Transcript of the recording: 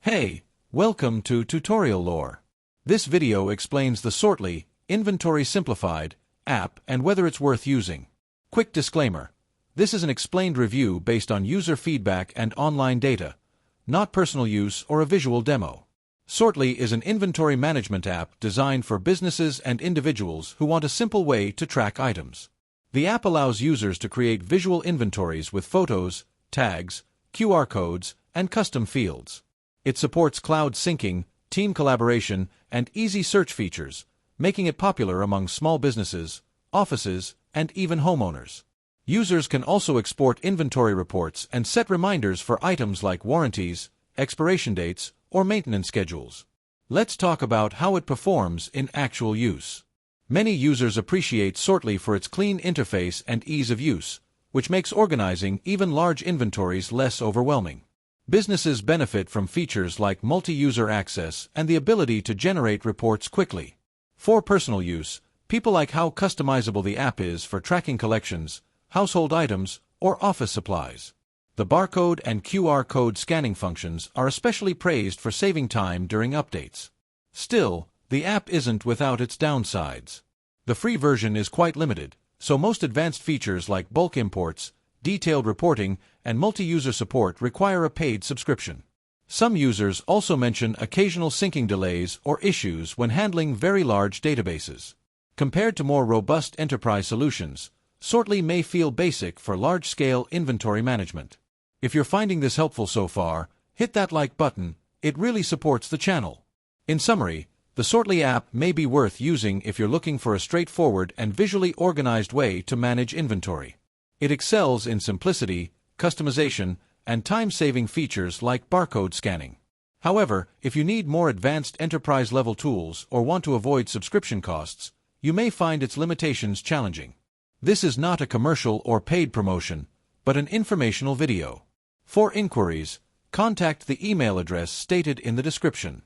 Hey, welcome to Tutorial Lore. This video explains the Sortly Inventory Simplified app and whether it's worth using. Quick disclaimer. This is an explained review based on user feedback and online data, not personal use or a visual demo. Sortly is an inventory management app designed for businesses and individuals who want a simple way to track items. The app allows users to create visual inventories with photos, tags, QR codes, and custom fields. It supports cloud syncing, team collaboration, and easy search features, making it popular among small businesses, offices, and even homeowners. Users can also export inventory reports and set reminders for items like warranties, expiration dates, or maintenance schedules. Let's talk about how it performs in actual use. Many users appreciate Sortly for its clean interface and ease of use, which makes organizing even large inventories less overwhelming. Businesses benefit from features like multi-user access and the ability to generate reports quickly. For personal use, people like how customizable the app is for tracking collections, household items, or office supplies. The barcode and QR code scanning functions are especially praised for saving time during updates. Still, the app isn't without its downsides. The free version is quite limited, so most advanced features like bulk imports, detailed reporting, and multi-user support require a paid subscription. Some users also mention occasional syncing delays or issues when handling very large databases. Compared to more robust enterprise solutions, Sortly may feel basic for large-scale inventory management. If you're finding this helpful so far, hit that like button. It really supports the channel. In summary, the Sortly app may be worth using if you're looking for a straightforward and visually organized way to manage inventory. It excels in simplicity, customization, and time-saving features like barcode scanning. However, if you need more advanced enterprise-level tools or want to avoid subscription costs, you may find its limitations challenging. This is not a commercial or paid promotion, but an informational video. For inquiries, contact the email address stated in the description.